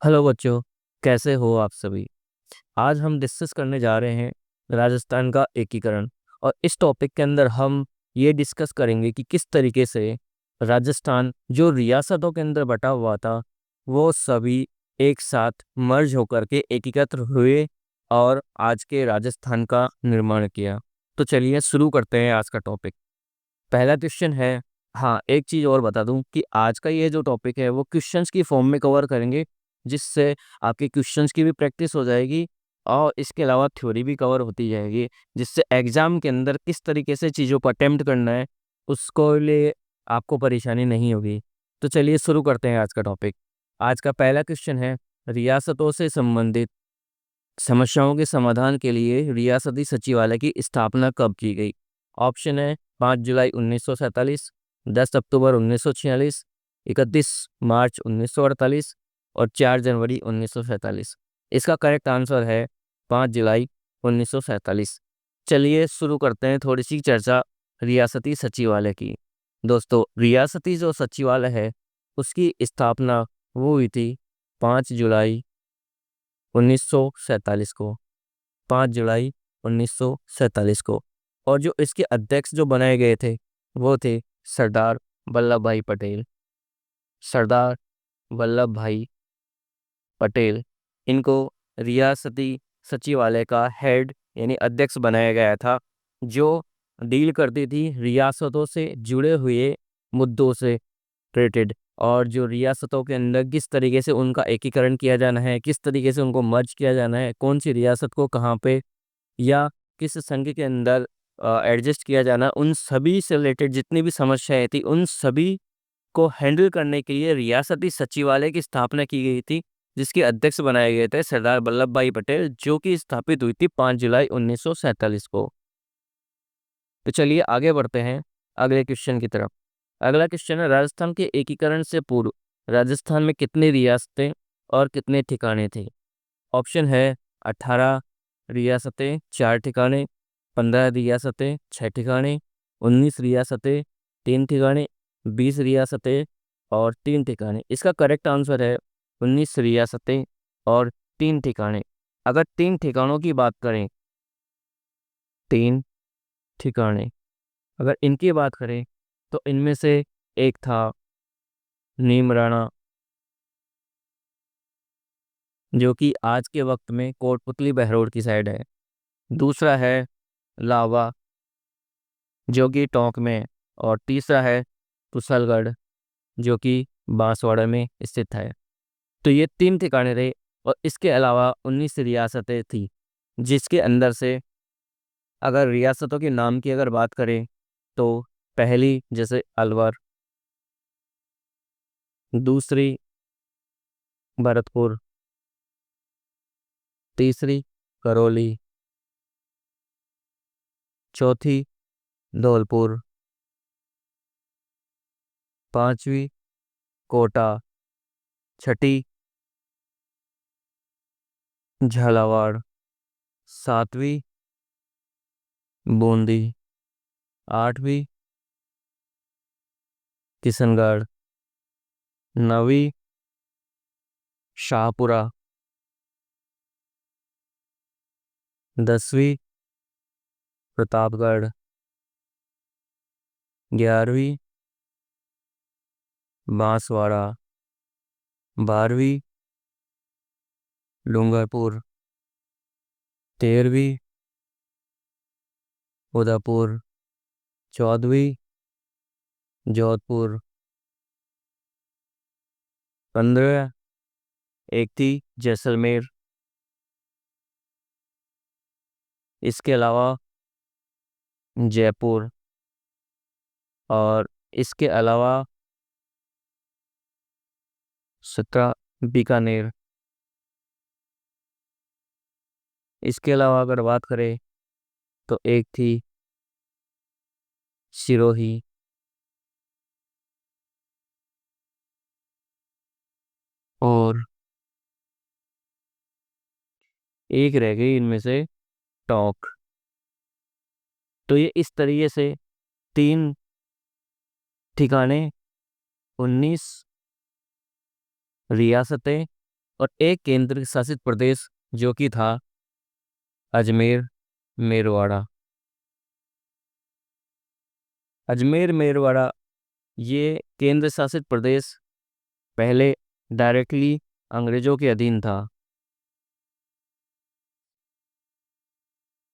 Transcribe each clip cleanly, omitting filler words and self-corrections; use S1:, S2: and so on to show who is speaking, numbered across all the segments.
S1: Hello बच्चों, कैसे हो आप सभी। आज हम डिस्कस करने जा रहे हैं राजस्थान का एकीकरण। और इस टॉपिक के अंदर हम ये डिस्कस करेंगे कि किस तरीके से राजस्थान जो रियासतों के अंदर बटा हुआ था वो सभी एक साथ मर्ज होकर के एकीकृत हुए और आज के राजस्थान का निर्माण किया। तो चलिए शुरू करते हैं आज का टॉपिक। पहला क्वेश्चन है। हाँ, एक चीज़ और बता दूं कि आज का ये जो टॉपिक है वो क्वेश्चंस की फॉर्म में कवर करेंगे, जिससे आपके क्वेश्चंस की भी प्रैक्टिस हो जाएगी और इसके अलावा थ्योरी भी कवर होती जाएगी, जिससे एग्जाम के अंदर किस तरीके से चीज़ों को अटेम्प्ट करना है उसको लिए आपको परेशानी नहीं होगी। तो चलिए शुरू करते हैं आज का टॉपिक। आज का पहला क्वेश्चन है, रियासतों से संबंधित समस्याओं के समाधान के लिए रियासती सचिवालय की स्थापना कब की गई। ऑप्शन है 5 जुलाई 1947, 10 अक्टूबर 1946, 31 मार्च 1948 और 4 जनवरी 1947। इसका करेक्ट आंसर है 5 जुलाई 1947। चलिए शुरू करते हैं थोड़ी सी चर्चा रियासती सचिवालय की। दोस्तों, रियासती जो सचिवालय है उसकी स्थापना वो हुई थी 5 जुलाई 1947 को। 5 जुलाई 1947 को। और जो इसके अध्यक्ष जो बनाए गए थे वो थे सरदार वल्लभ भाई पटेल। सरदार वल्लभ भाई पटेल, इनको रियासती सचिवालय का हेड यानी अध्यक्ष बनाया गया था, जो डील करती थी रियासतों से जुड़े हुए मुद्दों से रिलेटेड। और जो रियासतों के अंदर किस तरीके से उनका एकीकरण किया जाना है, किस तरीके से उनको मर्ज किया जाना है, कौन सी रियासत को कहाँ पे या किस संघ के अंदर एडजस्ट किया जाना, उन सभी से रिलेटेड जितनी भी समस्याएं थी उन सभी को हैंडल करने के लिए रियासती सचिवालय की स्थापना की गई थी, जिसके अध्यक्ष बनाए गए थे सरदार वल्लभ भाई पटेल, जो कि स्थापित हुई थी 5 जुलाई 1947 को। तो चलिए आगे बढ़ते हैं अगले क्वेश्चन की तरफ। अगला क्वेश्चन है, राजस्थान के एकीकरण से पूर्व राजस्थान में कितनी रियासतें और कितने ठिकाने थे। ऑप्शन है 18 रियासतें 4 ठिकाने, 15 रियासतें 6 ठिकाने, 19 रियासतें 3 ठिकाने, 20 रियासतें और 3 ठिकाने। इसका करेक्ट आंसर है 19 रियासतें और 3 ठिकाने। अगर 3 ठिकानों की बात करें, 3 ठिकाने अगर इनकी बात करें तो इनमें से एक था नीमराणा, जो कि आज के वक्त में कोटपुतली बहरोड की साइड है। दूसरा है लावा, जो कि टोंक में है। और तीसरा है कुशलगढ़, जो कि बांसवाड़ा में स्थित है। तो ये 3 ठिकाने रहे और इसके अलावा 19 रियासतें थी, जिसके अंदर से अगर रियासतों के नाम की अगर बात करें तो पहली जैसे अलवर, दूसरी भरतपुर, तीसरी करौली, चौथी धौलपुर, पांचवी कोटा, छठी झालावाड़, सातवीं बूंदी, आठवीं किशनगढ़, नवीं शाहपुरा, 10वीं प्रतापगढ़, 11वीं बांसवाड़ा, 12वीं डूंगरपुर, 13वीं उदयपुर, 14वीं जोधपुर, 15 एक थी जैसलमेर। इसके अलावा जयपुर और इसके अलावा 17 बीकानेर। इसके अलावा अगर बात करें तो एक थी सिरोही। और एक रह गई इनमें से टोंक। तो ये इस तरीके से 3 ठिकाने, 19 रियासतें और एक केंद्र शासित प्रदेश जो कि था अजमेर मेरवाड़ा। अजमेर मेरवाड़ा ये केंद्र शासित प्रदेश पहले डायरेक्टली अंग्रेजों के अधीन था,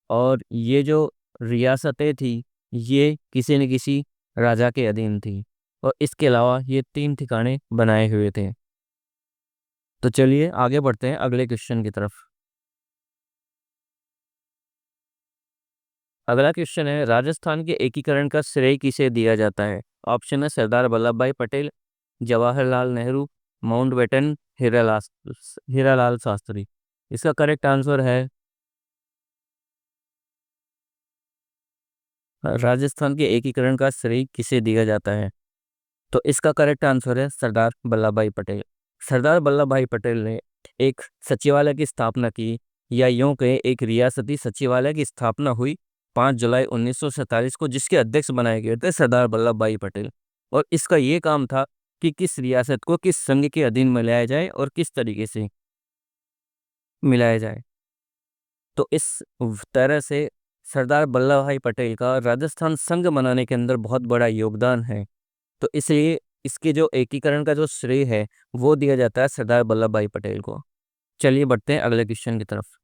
S1: और ये जो रियासतें थी ये किसी न किसी राजा के अधीन थी, और इसके अलावा ये 3 ठिकाने बनाए हुए थे। तो चलिए आगे बढ़ते हैं अगले क्वेश्चन की तरफ। अगला क्वेश्चन है, राजस्थान के एकीकरण का श्रेय किसे दिया जाता है? ऑप्शन है सरदार वल्लभ भाई पटेल, जवाहरलाल नेहरू, माउंटबेटन, हीरालाल हीरालाल शास्त्री। इसका करेक्ट आंसर है राजस्थान के एकीकरण का श्रेय किसे दिया जाता है? तो इसका करेक्ट आंसर है सरदार वल्लभ भाई पटेल। सरदार वल्लभ भाई पटेल ने एक सचिवालय की स्थापना की, या यूं कहें एक रियासती सचिवालय की स्थापना हुई 5 जुलाई 1947 को, जिसके अध्यक्ष बनाए गए थे सरदार वल्लभ भाई पटेल। और इसका ये काम था कि किस रियासत को किस संघ के अधीन में लाया जाए और किस तरीके से मिलाया जाए। तो इस तरह से सरदार वल्लभ भाई पटेल का राजस्थान संघ बनाने के अंदर बहुत बड़ा योगदान है। तो इसलिए इसके जो एकीकरण का जो श्रेय है वो दिया जाता है सरदार वल्लभ भाई पटेल को। चलिए बढ़ते हैं अगले क्वेश्चन की तरफ।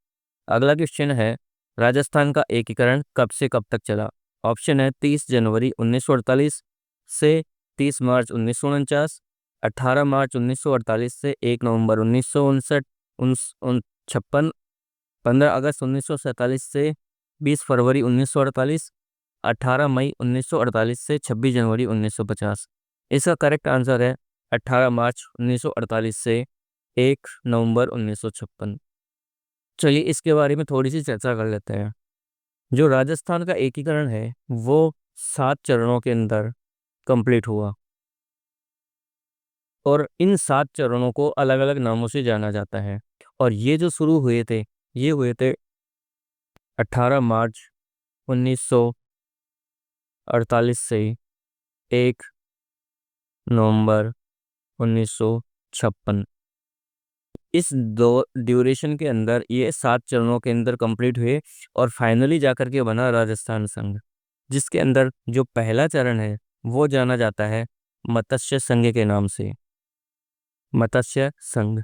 S1: अगला क्वेश्चन है, राजस्थान का एकीकरण कब से कब तक चला? ऑप्शन है 30 जनवरी 1948 से 30 मार्च 1949, 18 मार्च 1948 से 1 नवंबर 1959, 56, 15 अगस्त 1947 से 20 फरवरी 1948, 18 मई 1948 से 26 जनवरी 1950। इसका करेक्ट आंसर है 18 मार्च 1948 से 1 नवंबर 1956। चलिए इसके बारे में थोड़ी सी चर्चा कर लेते हैं। जो राजस्थान का एकीकरण है वो 7 चरणों के अंदर कंप्लीट हुआ, और इन 7 चरणों को अलग अलग नामों से जाना जाता है। और ये जो शुरू हुए थे ये हुए थे 18 मार्च 1948 से 1 नवंबर 1956। इस दो ड्यूरेशन के अंदर ये 7 चरणों के अंदर कंप्लीट हुए, और फाइनली जाकर के बना राजस्थान संघ, जिसके अंदर जो पहला चरण है वो जाना जाता है मत्स्य संघ के नाम से, मत्स्य संघ।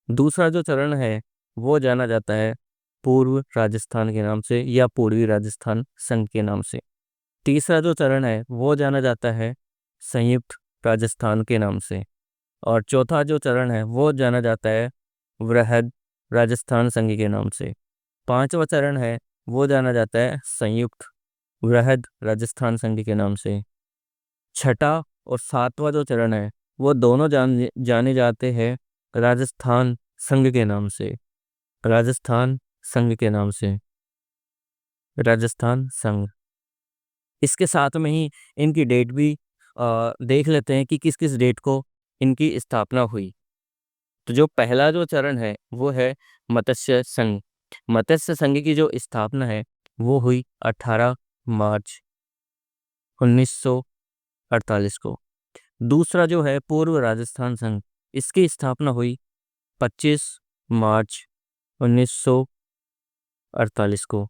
S1: दूसरा जो चरण है वो जाना जाता है पूर्व राजस्थान के नाम से या पूर्वी राजस्थान संघ के नाम से। तीसरा जो चरण है वो जाना जाता है संयुक्त राजस्थान के नाम से। और चौथा जो चरण है वो जाना जाता है वृहद राजस्थान संघ के नाम से। पांचवा चरण है वो जाना जाता है संयुक्त वृहद राजस्थान संघ के नाम से। छठा और सातवां जो चरण है वो दोनों जाने जाते हैं राजस्थान संघ के नाम से, राजस्थान संघ के नाम से, राजस्थान संघ। इसके साथ में ही इनकी डेट भी देख लेते हैं कि किस किस डेट को इनकी स्थापना हुई। तो जो पहला जो चरण है वो है मत्स्य संघ। मत्स्य संघ की जो स्थापना है वो हुई 18 मार्च 1948 को। दूसरा जो है पूर्व राजस्थान संघ, इसकी स्थापना हुई 25 मार्च 1948 को।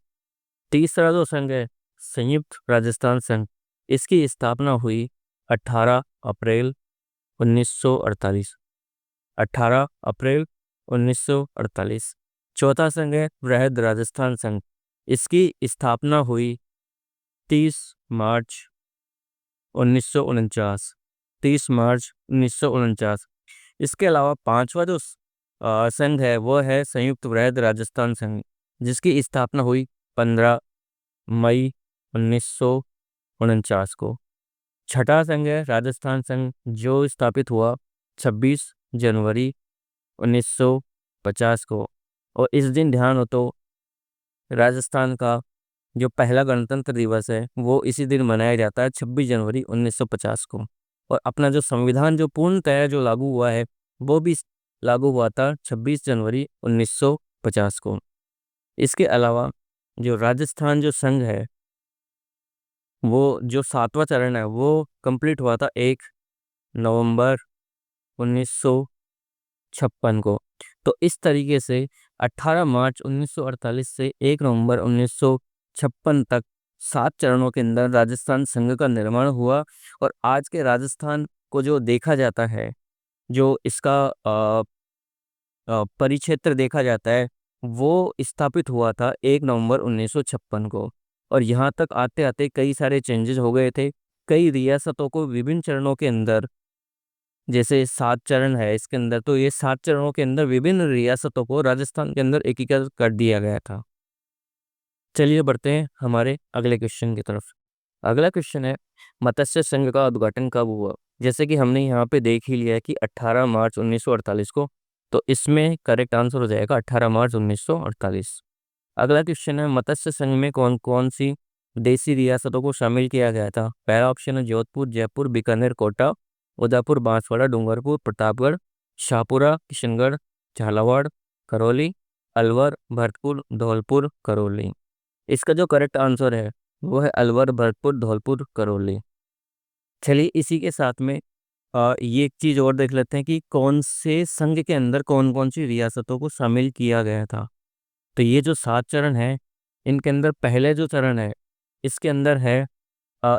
S1: तीसरा जो संघ है संयुक्त राजस्थान संघ, इसकी स्थापना हुई 18 अप्रैल 1948, 18 अप्रैल 1948। चौथा संघ है वृहद राजस्थान संघ, इसकी स्थापना हुई 30 मार्च 1949, 30 मार्च 1949। इसके अलावा पांचवा जो संघ है वो है संयुक्त वृहद राजस्थान संघ, जिसकी स्थापना हुई 15 मई 1949 को। छठा संघ है राजस्थान संघ, जो स्थापित हुआ 26 जनवरी 1950 को। और इस दिन ध्यान हो तो राजस्थान का जो पहला गणतंत्र दिवस है वो इसी दिन मनाया जाता है 26 जनवरी 1950 को। और अपना जो संविधान जो पूर्णतः जो लागू हुआ है वो भी लागू हुआ था 26 जनवरी 1950 को। इसके अलावा जो राजस्थान जो संघ है वो जो 7वां चरण है वो कंप्लीट हुआ था 1 नवंबर 1956 को। तो इस तरीके से 18 मार्च 1948 से 1 नवंबर 1956 तक 7 चरणों के अंदर राजस्थान संघ का निर्माण हुआ। और आज के राजस्थान को जो देखा जाता है, जो इसका परिक्षेत्र देखा जाता है, वो स्थापित हुआ था 1 नवंबर 1956 को। और यहाँ तक आते आते कई सारे चेंजेस हो गए थे। कई रियासतों को विभिन्न चरणों के अंदर, जैसे 7 चरण है इसके अंदर, तो ये 7 चरणों के अंदर विभिन्न रियासतों को राजस्थान के अंदर एकीकृत कर दिया गया था। चलिए बढ़ते हैं हमारे अगले क्वेश्चन की तरफ। अगला क्वेश्चन है, मत्स्य संघ का उद्घाटन कब हुआ? जैसे कि हमने यहाँ पे देख ही लिया है कि 18 मार्च 1948 को, तो इसमें करेक्ट आंसर हो जाएगा 18 मार्च 1948। अगला क्वेश्चन है, मत्स्य संघ में कौन कौन सी देसी रियासतों को शामिल किया गया था? पहला ऑप्शन है जोधपुर, जयपुर, बीकानेर, कोटा, उदयपुर, बांसवाड़ा, डूंगरपुर, प्रतापगढ़, शाहपुरा, किशनगढ़, झालावाड़, करौली, अलवर, भरतपुर, धौलपुर, करौली। इसका जो करेक्ट आंसर है वो है अलवर, भरतपुर, धौलपुर, करौली। चलिए इसी के साथ में ये एक चीज और देख लेते हैं कि कौन से संघ के अंदर कौन कौन सी रियासतों को शामिल किया गया था। तो ये जो 7 चरण है, इनके अंदर पहले जो चरण है, इसके अंदर है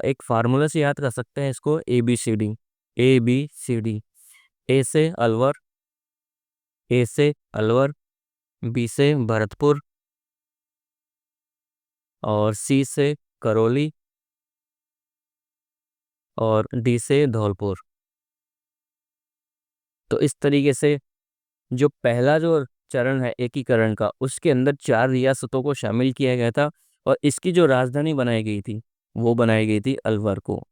S1: एक फार्मूला से याद कर सकते हैं इसको, ABCD। ABCD, ए से अलवर, ए से अलवर, बी से भरतपुर, और सी से करौली, और डी से धौलपुर। तो इस तरीके से जो पहला जो चरण है एकीकरण का, उसके अंदर 4 रियासतों को शामिल किया गया था, और इसकी जो राजधानी बनाई गई थी वो बनाई गई थी अलवर को।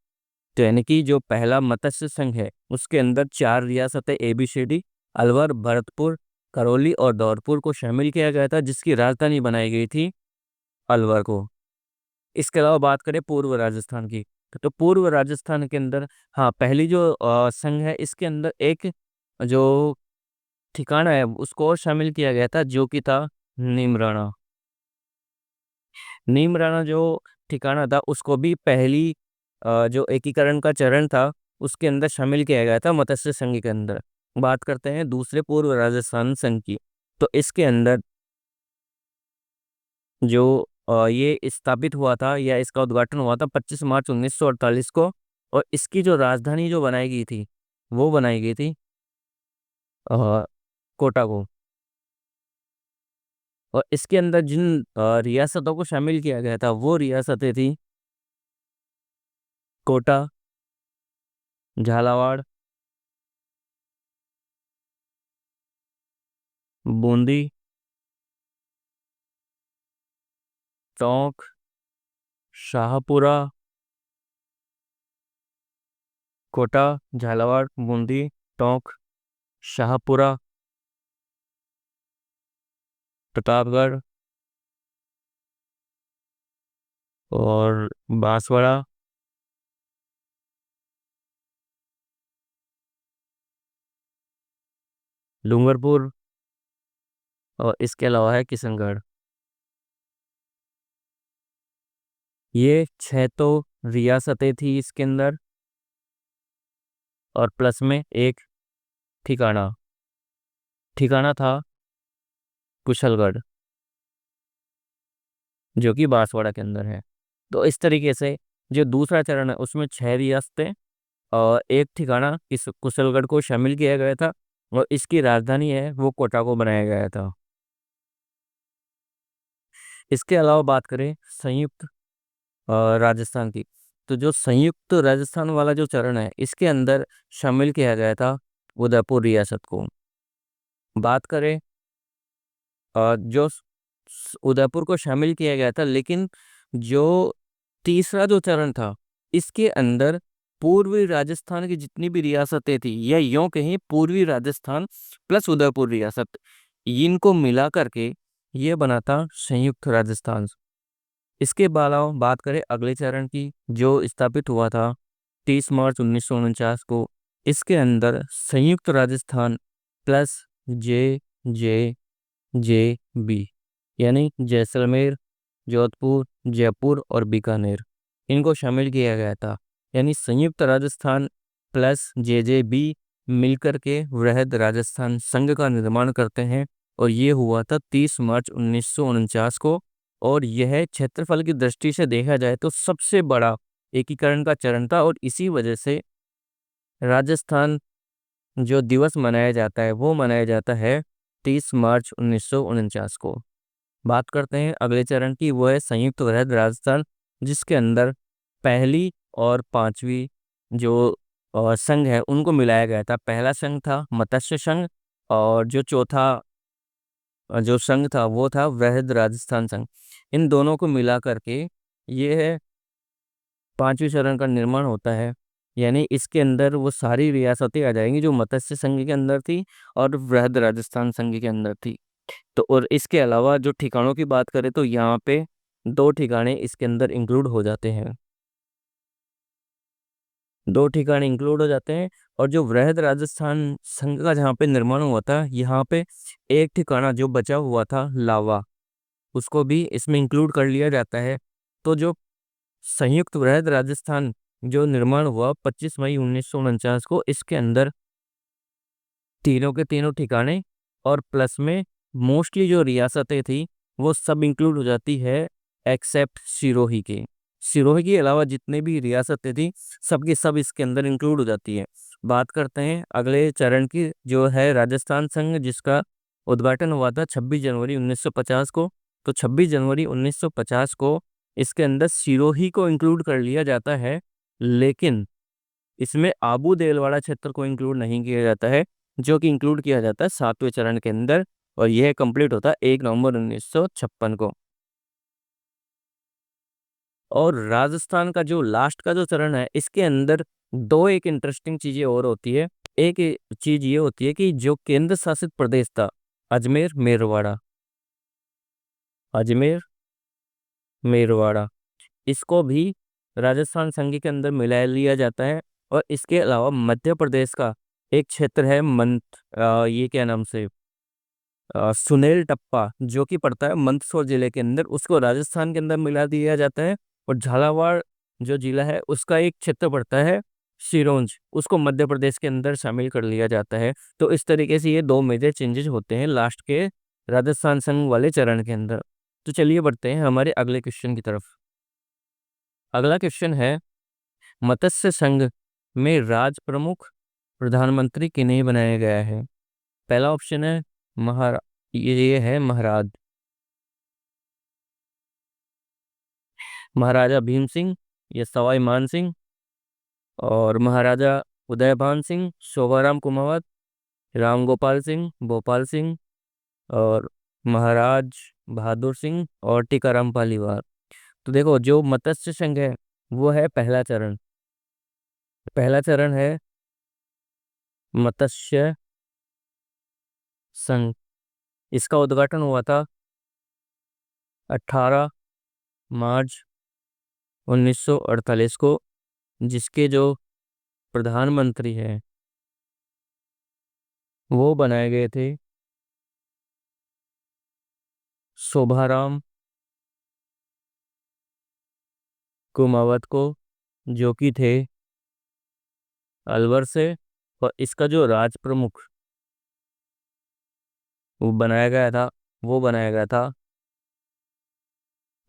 S1: तो यानी कि जो पहला मत्स्य संघ है उसके अंदर 4 रियासतें ABCD, अलवर, भरतपुर, करौली और धौलपुर को शामिल किया गया था, जिसकी राजधानी बनाई गई थी अलवर को। इसके अलावा बात करें पूर्व राजस्थान की, तो पूर्व राजस्थान के अंदर, हाँ, पहली जो संघ है इसके अंदर एक जो ठिकाना है उसको और शामिल किया गया था, जो कि था नीमराणा। नीमराणा जो ठिकाना था उसको भी पहली जो एकीकरण का चरण था उसके अंदर शामिल किया गया था मत्स्य संघ के अंदर। बात करते हैं दूसरे पूर्व राजस्थान संघ की, तो इसके अंदर जो ये स्थापित हुआ था या इसका उद्घाटन हुआ था 25 मार्च 1948 को। और इसकी जो राजधानी जो बनाई गई थी वो बनाई गई थी अ, कोटा को। और इसके अंदर जिन रियासतों को शामिल किया गया था वो रियासतें थी कोटा, झालावाड़, बूंदी, टोंक, शाहपुरा, कोटा, झालावाड़, बूंदी, टोंक, शाहपुरा, प्रतापगढ़ और बांसवाड़ा, डूंगरपुर, और इसके अलावा है किशनगढ़। ये 6 तो रियासतें थी इसके अंदर, और प्लस में एक ठिकाना। ठिकाना था कुशलगढ़, जो कि बांसवाड़ा के अंदर है। तो इस तरीके से जो दूसरा चरण है उसमें 6 रियासतें और एक ठिकाना इस कुशलगढ़ को शामिल किया गया था, और इसकी राजधानी है वो कोटा को बनाया गया था। इसके अलावा बात करें संयुक्त राजस्थान की, तो जो संयुक्त राजस्थान वाला जो चरण है इसके अंदर शामिल किया गया था उदयपुर रियासत को। बात करें जो उदयपुर को शामिल किया गया था, लेकिन जो तीसरा जो चरण था इसके अंदर पूर्वी राजस्थान की जितनी भी रियासतें थी, या यूं कहीं पूर्वी राजस्थान प्लस उदयपुर रियासत, इनको मिला करके ये बना था संयुक्त राजस्थान। इसके अलावा बात करें अगले चरण की, जो स्थापित हुआ था 30 मार्च 1949 को। इसके अंदर संयुक्त राजस्थान प्लस जे जे बी, यानी जैसलमेर, जोधपुर, जयपुर और बीकानेर, इनको शामिल किया गया था। यानी संयुक्त राजस्थान प्लस जे बी मिलकर के वृहद राजस्थान संघ का निर्माण करते हैं और ये हुआ था 30 मार्च 1949 को। और यह क्षेत्रफल की दृष्टि से देखा जाए तो सबसे बड़ा एकीकरण का चरण था और इसी वजह से राजस्थान जो दिवस मनाया जाता है वो मनाया जाता है 30 मार्च 1949 को। बात करते हैं अगले चरण की, वो है संयुक्त वृहद राजस्थान, जिसके अंदर पहली और पांचवी जो संघ है उनको मिलाया गया था। पहला संघ था मत्स्य संघ और जो चौथा जो संघ था वो था वृहद राजस्थान संघ। इन दोनों को मिला करके ये है पांचवी चरण का निर्माण होता है। यानी इसके अंदर वो सारी रियासतें आ जाएंगी जो मत्स्य संघ के अंदर थी और वृहद राजस्थान संघ के अंदर थी। तो और इसके अलावा जो ठिकानों की बात करें तो यहाँ पे 2 ठिकाने इसके अंदर इंक्लूड हो जाते हैं। 2 ठिकाने इंक्लूड हो जाते हैं। और जो वृहद राजस्थान संघ का जहाँ पे निर्माण हुआ था, यहाँ पे एक ठिकाना जो बचा हुआ था लावा, उसको भी इसमें इंक्लूड कर लिया जाता है। तो जो संयुक्त वृहद राजस्थान जो निर्माण हुआ 25 मई 1949 को, इसके अंदर तीनों के तीनों ठिकाने और प्लस में मोस्टली जो रियासतें थी वो सब इंक्लूड हो जाती है एक्सेप्ट सिरोही के। सिरोही के अलावा जितने भी रियासतें थी सब की सब इसके अंदर इंक्लूड हो जाती है। बात करते हैं अगले चरण की, जो है राजस्थान संघ, जिसका उद्घाटन हुआ था 26 जनवरी 1950 को। तो 26 जनवरी 1950 को इसके अंदर सिरोही को इंक्लूड कर लिया जाता है, लेकिन इसमें आबू देलवाड़ा क्षेत्र को इंक्लूड नहीं किया जाता है, जो कि इंक्लूड किया जाता है 7वें चरण के अंदर। और यह कंप्लीट होता है 1 नवंबर 1956 को। और राजस्थान का जो लास्ट का जो चरण है, इसके अंदर दो एक इंटरेस्टिंग चीजें और होती है। एक चीज ये होती है कि जो केंद्र शासित प्रदेश था अजमेर मेरवाड़ा, अजमेर मेरवाड़ा, इसको भी राजस्थान संघ के अंदर मिला लिया जाता है। और इसके अलावा मध्य प्रदेश का एक क्षेत्र है ये क्या नाम से सुनेल टप्पा, जो कि पड़ता है मंदसौर जिले के अंदर, उसको राजस्थान के अंदर मिला दिया जाता है। और झालावाड़ जो जिला है उसका एक क्षेत्र पड़ता है सिरोंज, उसको मध्य प्रदेश के अंदर शामिल कर लिया जाता है। तो इस तरीके से ये 2 मेजर चेंजेस होते हैं लास्ट के राजस्थान संघ वाले चरण के अंदर। तो चलिए बढ़ते हैं हमारे अगले क्वेश्चन की तरफ। अगला क्वेश्चन है, मत्स्य संघ में राज प्रमुख प्रधानमंत्री किन्हें बनाया गया है? पहला ऑप्शन है महारा ये है महाराज महाराजा भीम सिंह या सवाई मान सिंह, और महाराजा उदयभान सिंह, शोभाराम कुमावत, राम गोपाल सिंह, भोपाल सिंह, और महाराज बहादुर सिंह और टीकाराम पालीवाल। तो देखो जो मत्स्य संघ है वो है पहला चरण। पहला चरण है मत्स्य संघ। इसका उद्घाटन हुआ था 18 मार्च 1948 को, जिसके जो प्रधानमंत्री हैं वो बनाए गए थे शोभाराम कुमावत को, जो कि थे अलवर से। और इसका जो राज प्रमुख वो बनाया गया था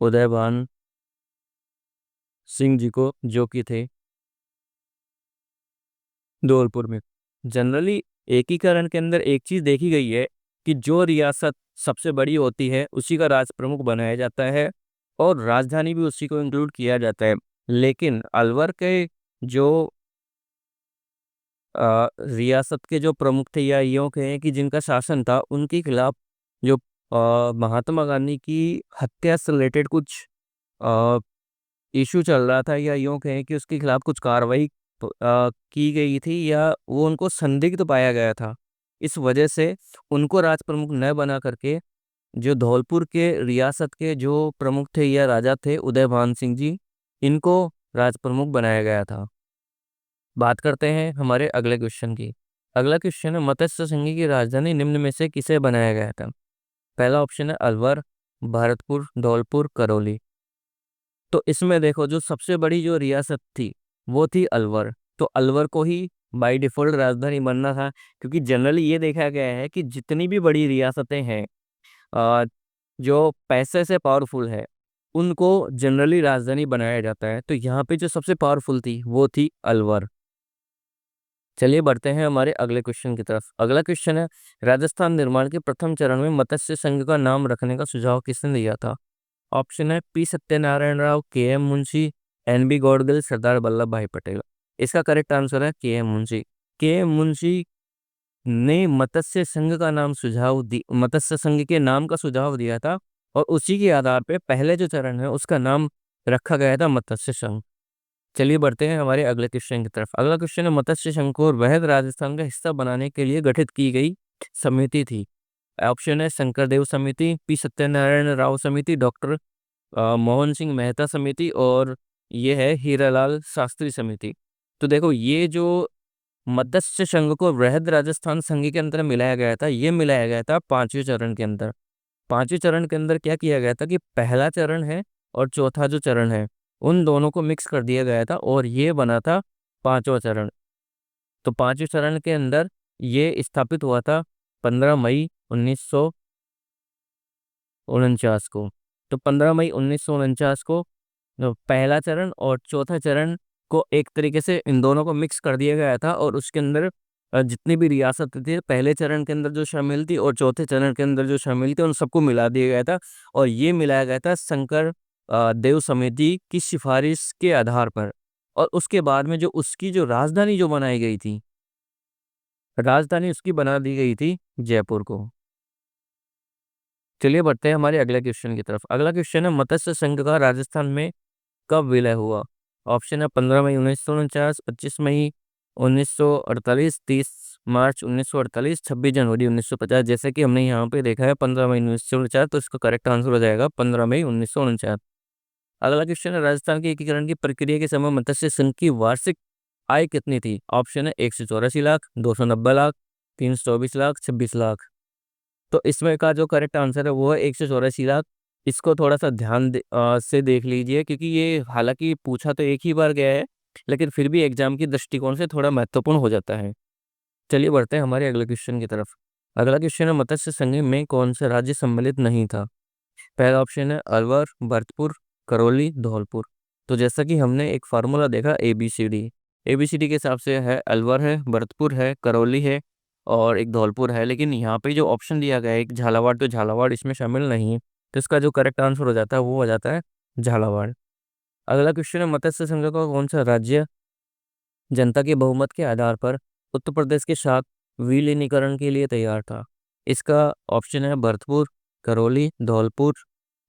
S1: उदयभान सिंह जी को, जो कि थे धौलपुर में। जनरली एकीकरण के अंदर एक चीज देखी गई है कि जो रियासत सबसे बड़ी होती है उसी का राज प्रमुख बनाया जाता है और राजधानी भी उसी को इंक्लूड किया जाता है। लेकिन अलवर के जो रियासत के जो प्रमुख थे, या यूँ कहें कि जिनका शासन था, उनके खिलाफ जो महात्मा गांधी की हत्या से रिलेटेड कुछ इशू चल रहा था, या यूँ कहें कि उसके खिलाफ कुछ कार्रवाई की गई थी, या वो उनको संदिग्ध पाया गया था। इस वजह से उनको राज प्रमुख न बना करके जो धौलपुर के रियासत के जो प्रमुख थे या राजा थे उदयभान सिंह जी, इनको राज प्रमुख बनाया गया था। बात करते हैं हमारे अगले क्वेश्चन की। अगला क्वेश्चन है, मत्स्य संघ की राजधानी निम्न में से किसे बनाया गया था? पहला ऑप्शन है अलवर, भरतपुर, धौलपुर, करौली। तो इसमें देखो जो सबसे बड़ी जो रियासत थी वो थी अलवर, तो अलवर को ही बाय डिफॉल्ट राजधानी बनना था, क्योंकि जनरली ये देखा गया है कि जितनी भी बड़ी रियासतें हैं, अ, जो पैसे से पावरफुल है, उनको जनरली राजधानी बनाया जाता है। तो यहाँ पे जो सबसे पावरफुल थी वो थी अलवर। चलिए बढ़ते हैं हमारे अगले क्वेश्चन की तरफ। अगला क्वेश्चन है, राजस्थान निर्माण के प्रथम चरण में मत्स्य संघ का नाम रखने का सुझाव किसने दिया था? ऑप्शन है पी सत्यनारायण राव, के M Munshi, N B गौड़गिल, Sardar Vallabh भाई पटेल। इसका करेक्ट आंसर है के एम मुंशी। के एम मुंशी ने मत्स्य संघ के नाम का सुझाव दिया था, और उसी के आधार पे पहले जो चरण है उसका नाम रखा गया था मत्स्य संघ। चलिए बढ़ते हैं हमारे अगले क्वेश्चन की तरफ। अगला क्वेश्चन है, मत्स्य संघ को वैध राजस्थान का हिस्सा बनाने के लिए गठित की गई समिति थी। ऑप्शन है शंकरदेव समिति, पी सत्यनारायण राव समिति, डॉक्टर मोहन सिंह मेहता समिति, और ये है हीरालाल शास्त्री समिति। तो देखो, ये जो मत्स्य संघ को वृहद राजस्थान संघ के अंदर मिलाया गया था, ये मिलाया गया था पांचवें चरण के अंदर। पांचवें चरण के अंदर क्या किया गया था कि पहला चरण है और चौथा जो चरण है, उन दोनों को मिक्स कर दिया गया था, और ये बना था पांचवा चरण। तो पांचवें चरण के अंदर ये स्थापित हुआ था 15 मई 1949 को। तो 15 मई 1949 को पहला चरण और चौथा चरण को एक तरीके से इन दोनों को मिक्स कर दिया गया था, और उसके अंदर जितनी भी रियासत थी पहले चरण के अंदर जो शामिल थी और चौथे चरण के अंदर जो शामिल थी, उन सबको मिला दिया गया था। और ये मिलाया गया था शंकर देव समिति की सिफारिश के आधार पर। और उसके बाद में जो उसकी जो राजधानी जो बनाई गई थी, राजधानी उसकी बना दी गई थी जयपुर को। चलिए बढ़ते हैं हमारे अगले क्वेश्चन की तरफ। अगला क्वेश्चन है, मत्स्य संघ का राजस्थान में कब विलय हुआ? ऑप्शन है 15 मई 1949, 25 मई 1948, 30 मार्च 1948, 26 जनवरी 1950। जैसे कि हमने यहाँ पे देखा है 15 मई 1949, तो इसका करेक्ट आंसर हो जाएगा 15 मई 1949। अगला क्वेश्चन है, राजस्थान के एकीकरण की प्रक्रिया के समय मत्स्य संघ की वार्षिक आय कितनी थी? ऑप्शन है 184 लाख, 290 लाख, 324 लाख, 26 लाख। तो इसमें का जो करेक्ट आंसर है वो है 184 लाख। इसको थोड़ा सा से देख लीजिए, क्योंकि ये हालांकि पूछा तो एक ही बार गया है, लेकिन फिर भी एग्जाम की दृष्टिकोण से थोड़ा महत्वपूर्ण हो जाता है। चलिए बढ़ते हैं हमारे अगले क्वेश्चन की तरफ। अगला क्वेश्चन है, मत्स्य संघ में कौन सा राज्य सम्मिलित नहीं था? पहला ऑप्शन है अलवर, भरतपुर, करौली, धौलपुर। तो जैसा कि हमने एक फार्मूला देखा ABCD के हिसाब से है, अलवर है, भरतपुर है, करौली है, और एक धौलपुर है। लेकिन यहाँ पे जो ऑप्शन दिया गया है एक झालावाड़, तो झालावाड़ इसमें शामिल नहीं है। तो इसका जो करेक्ट आंसर हो जाता है वो हो जाता है झालावाड़। अगला क्वेश्चन है, मत्स्य संघ का कौन सा राज्य जनता के बहुमत के आधार पर उत्तर प्रदेश के साथ विलीनीकरण के लिए तैयार था? इसका ऑप्शन है भरतपुर, करौली, धौलपुर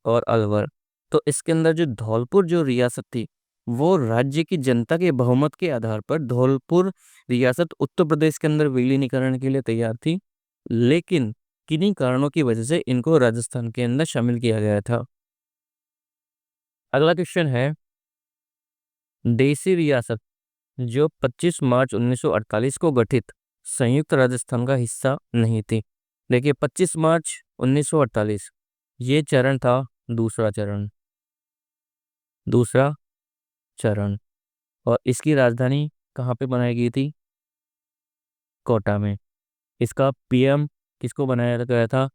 S1: और अलवर। तो इसके अंदर जो धौलपुर जो रियासत थी, वो राज्य की जनता के बहुमत के आधार पर धौलपुर रियासत उत्तर प्रदेश के अंदर विलीनीकरण के लिए तैयार थी, लेकिन किन्हीं कारणों की वजह से इनको राजस्थान के अंदर शामिल किया गया था। अगला क्वेश्चन है, देसी रियासत जो 25 मार्च 1948 को गठित संयुक्त राजस्थान का हिस्सा नहीं थी। देखिए 25 मार्च 1948 ये चरण था दूसरा चरण, दूसरा चरण। और इसकी राजधानी कहाँ पे बनाई गई थी? कोटा में। इसका पीएम किसको बनाया गया था?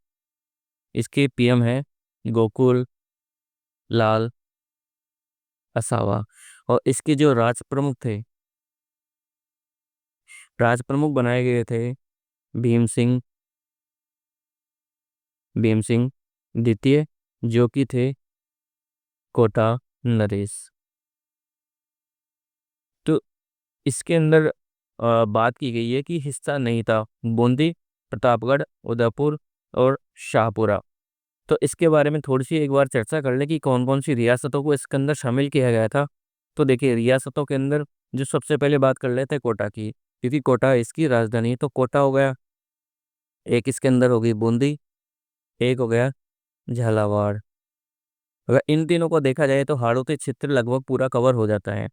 S1: इसके पीएम है गोकुल लाल असावा। और इसके जो राज प्रमुख थे, राज प्रमुख बनाए गए थे भीम सिंह, भीम सिंह द्वितीय, जो कि थे कोटा नरेश। तो इसके अंदर बात की गई है कि हिस्सा नहीं था बूंदी, प्रतापगढ़, उदयपुर और शाहपुरा। तो इसके बारे में थोड़ी सी एक बार चर्चा कर ले कि कौन कौन सी रियासतों को इसके अंदर शामिल किया गया था। तो देखिए रियासतों के अंदर जो सबसे पहले बात कर लेते हैं कोटा की, क्योंकि कोटा इसकी राजधानी है। तो कोटा हो गया, एक इसके अंदर हो गई बूंदी, एक हो गया झालावाड़। अगर इन तीनों को देखा जाए तो हाड़ौती क्षेत्र लगभग पूरा कवर हो जाता है।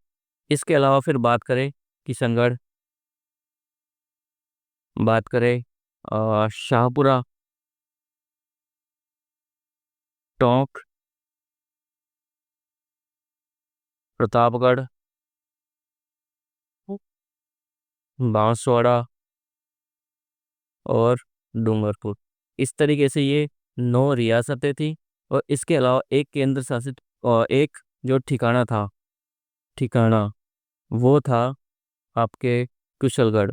S1: इसके अलावा फिर बात करें किशनगढ़, बात करें शाहपुरा, टोंक, प्रतापगढ़ बांसवाड़ा और डूंगरपुर। इस तरीके से ये 9 रियासतें थी। और इसके अलावा एक केंद्र शासित और एक जो ठिकाना वो था आपके कुशलगढ़।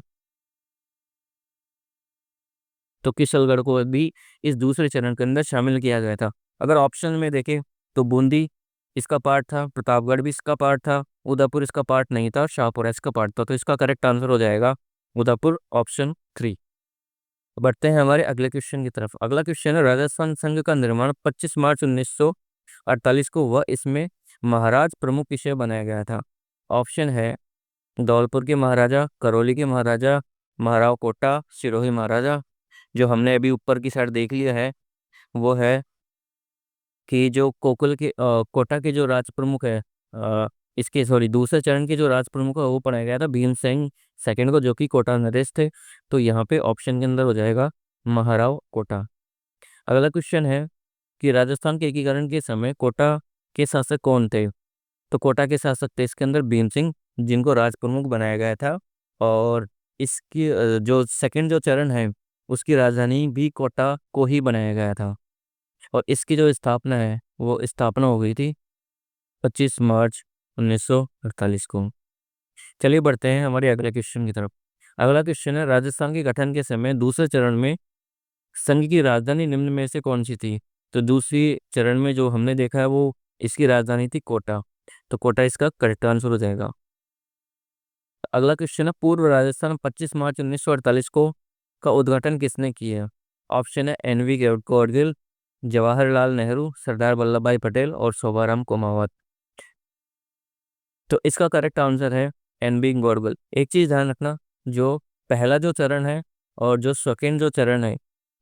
S1: तो किशनगढ़ को भी इस दूसरे चरण के अंदर शामिल किया गया था। अगर ऑप्शन में देखें तो बूंदी इसका पार्ट था, प्रतापगढ़ भी इसका पार्ट था, उदयपुर इसका पार्ट नहीं था, शाहपुरा इसका पार्ट था। तो इसका करेक्ट आंसर हो जाएगा उदयपुर, ऑप्शन 3। बढ़ते हैं हमारे अगले क्वेश्चन की तरफ। अगला क्वेश्चन है, राजस्थान संघ का निर्माण 25 मार्च 1948 को हुआ, इसमें महाराज प्रमुख किसे बनाया गया था? ऑप्शन है धौलपुर के महाराजा, करौली के महाराजा, महाराव कोटा, सिरोही महाराजा। जो हमने अभी ऊपर की साइड देख लिया है वो है कि जो कोटा के जो राज प्रमुख है, इसके सॉरी दूसरे चरण के जो राज प्रमुख है वो बनाया गया था भीमसेन सेकंड को, जो कि कोटा नरेश थे। तो यहाँ पे ऑप्शन के अंदर हो जाएगा महाराव कोटा। अगला क्वेश्चन है कि राजस्थान के एकीकरण के समय कोटा के शासक कौन थे? तो कोटा के शासक थे इसके अंदर भीम सिंह, जिनको राज प्रमुख बनाया गया था। और इसकी जो सेकंड जो चरण है उसकी राजधानी भी कोटा को ही बनाया गया था। और इसकी जो स्थापना है वो स्थापना हो गई थी 25 मार्च 1948 को। चलिए बढ़ते हैं हमारे अगले क्वेश्चन की तरफ। अगला क्वेश्चन है, राजस्थान के गठन के समय दूसरे चरण में संघ की राजधानी निम्न में से कौन सी थी? तो दूसरी चरण में जो हमने देखा है वो इसकी राजधानी थी कोटा। तो कोटा इसका करेक्ट आंसर हो जाएगा। अगला क्वेश्चन है, पूर्व राजस्थान 25 मार्च 1948 को का उद्घाटन किसने किया? ऑप्शन है एन.वी. गौड़गिल, जवाहरलाल नेहरू, सरदार वल्लभ भाई पटेल और शोभाराम कोमावत। तो इसका करेक्ट आंसर है एन.बी. गौड़गिल। एक चीज ध्यान रखना, जो पहला जो चरण है और जो सेकेंड जो चरण है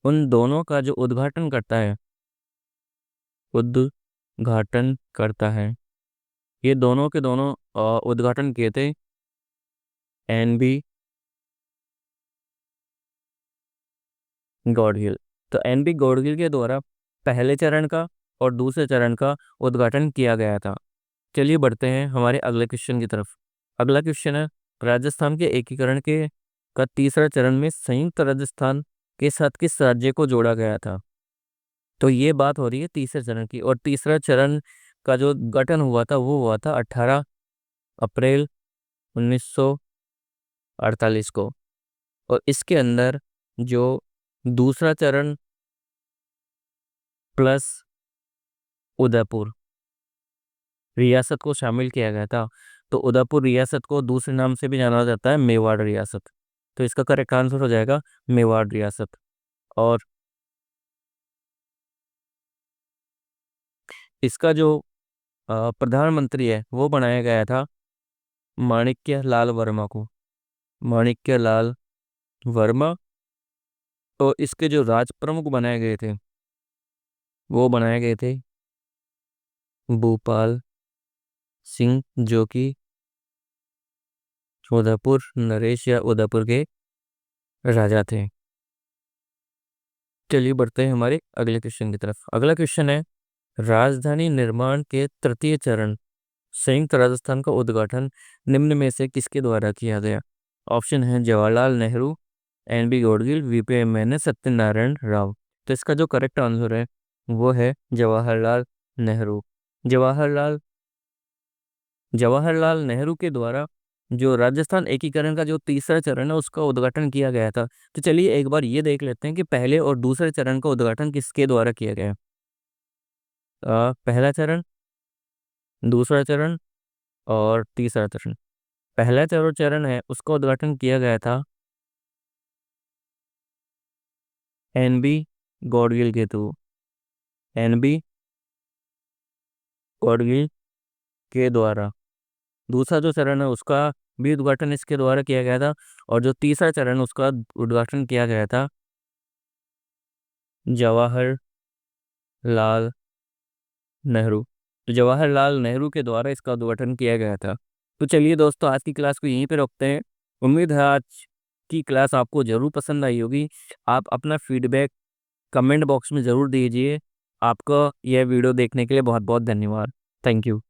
S1: उन दोनों का जो उद्घाटन करता है ये दोनों के दोनों उद्घाटन किए थे एन.बी. गौड़गिल। तो एन.बी. गौड़गिल के द्वारा पहले चरण का और दूसरे चरण का उद्घाटन किया गया था। चलिए बढ़ते हैं हमारे अगले क्वेश्चन की तरफ। अगला क्वेश्चन है, राजस्थान के एकीकरण के का तीसरा चरण में संयुक्त राजस्थान के साथ किस राज्य को जोड़ा गया था? तो ये बात हो रही है तीसरे चरण की। और तीसरा चरण का जो गठन हुआ था वो हुआ था 18 अप्रैल 1948 को। और इसके अंदर जो दूसरा चरण प्लस उदयपुर रियासत को शामिल किया गया था। तो उदयपुर रियासत को दूसरे नाम से भी जाना जाता है मेवाड़ रियासत। तो इसका करेक्ट आंसर हो जाएगा मेवाड़ रियासत। और इसका जो प्रधानमंत्री है वो बनाया गया था माणिक्य लाल वर्मा को। माणिक्य लाल वर्मा। तो इसके जो राज प्रमुख बनाए गए थे वो बनाए गए थे भूपाल सिंह, जो कि उदयपुर नरेश या उदयपुर के राजा थे। चलिए बढ़ते हैं हमारे अगले क्वेश्चन की तरफ। अगला क्वेश्चन है, राजधानी निर्माण के तृतीय चरण संयुक्त राजस्थान का उद्घाटन निम्न में से किसके द्वारा किया गया? ऑप्शन है जवाहरलाल नेहरू, एन.बी. गौड़गिल, वी.पी. मैने, सत्यनारायण राव। तो इसका जो करेक्ट आंसर है वो है जवाहरलाल नेहरू। जवाहरलाल जवाहरलाल नेहरू के द्वारा जो राजस्थान एकीकरण का जो तीसरा चरण है उसका उद्घाटन किया गया था। तो चलिए एक बार ये देख लेते हैं कि पहले और दूसरे चरण का उद्घाटन किसके द्वारा किया गया। पहला चरण, दूसरा चरण और तीसरा चरण। पहला जो चरण है उसका उद्घाटन किया गया था एन.बी. गौड़गिल के थ्रू। एन.बी. गौड़गिल के द्वारा। दूसरा जो चरण है उसका भी उद्घाटन इसके द्वारा किया गया था। और जो तीसरा चरण उसका उद्घाटन किया गया था जवाहरलाल नेहरू। तो जवाहरलाल नेहरू के द्वारा इसका उद्घाटन किया गया था। तो चलिए दोस्तों, आज की क्लास को यहीं पे रोकते हैं। उम्मीद है आज की क्लास आपको ज़रूर पसंद आई होगी। आप अपना फीडबैक कमेंट बॉक्स में ज़रूर दीजिए। आपका यह वीडियो देखने के लिए बहुत बहुत धन्यवाद। Thank you.